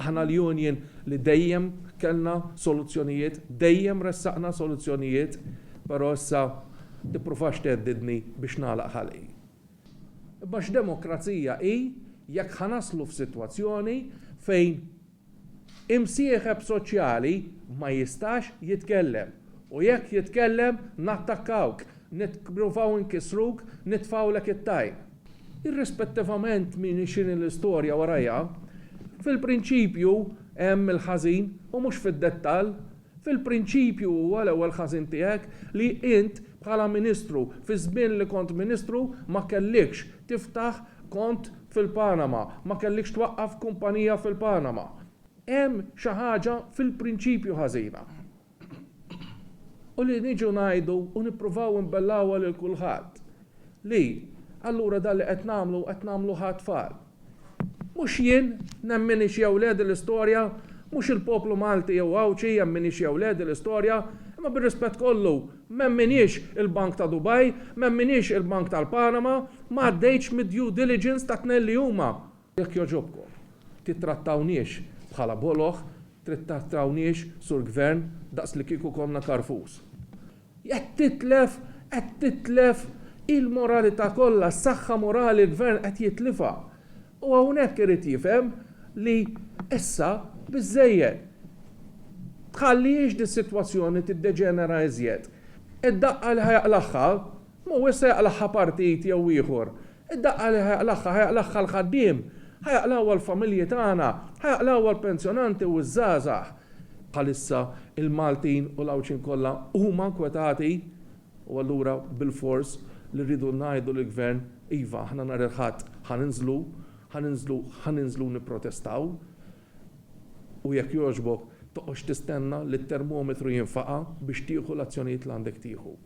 Aħna l-union li dejjem kellna soluzzjonijiet, dejjem ressaqna soluzzjonijiet, però issa tippruvax teddidni biex nagħlaq ħalqi. Imma x'demokrazija hi jekk ħanaslu f'sitwazzjoni fejn imsieħeb soċjali ma jistax jitkellem u jekk jitkellem nattakkawk, nippruvaw nkisruk, nitfawlek it-tajn. Irrispettivament minn x'inhi l-istorja warajja, fil-prinċipju hemm il-ħażin u mhux fid-dettall, fil-prinċipju huwa l-ewwel ħażin tiegħek li int bħala Ministru fi żmien li kont Ministru ma kellikx tiftaħ kont fil-Panama, ma kellikx twaqqaf kumpanija fil-Panama. Hemm xi ħaġa fil-prinċipju ħażina. U li niġu ngħidu u nippruvaw nbellawha lil kulħadd li allura dan li qed nagħmlu ħadd-tfal. Mhux jien nemminix jew wled l-istorja, mhux il-poplu Malti jew Awċi jemminix jew wled l-istorja, imma bir-rispett kollu m'emminix il-Bank ta' Dubai, m'emminix il-Bank tal-Panama, ma għaddejtx mid-due diligence ta' tnejn li huma. Jekk jogħġobkom, titrattawniex bħala boloħ, titrattawniex sur gvern daqs li kieku konna Karfus. Qed titlef il-moralità kollha, s-saħħa morali l-gvern qed jitlifha. U hawnhekk irid jifhem li issa biżżejjed tħallix di sitwazzjoni tiddeġenera iżjed. Id-daqqa li ħajaqlaħħa mhuwiex se jaqlaħħa partit jew ieħor. Id-daqqa li ħajaqlaħħa l-ħaddiem, ħajaqlawha l-familji tagħna, ħajaqlawha l-pensjonanti u ż-żgħażagħ. Bħalissa il-Maltin u l-Awċin kollha huma nkwetati u allura bil-fors li rridu ngħidu lill-gvern iva aħna nhar il-ħadd ħaninżlu nipprotestaw u jekk jogħġbok toqgħodx tistenna li t-termometru jinfaqa' biex tieħu l-azzjonijiet li għandek tieħu.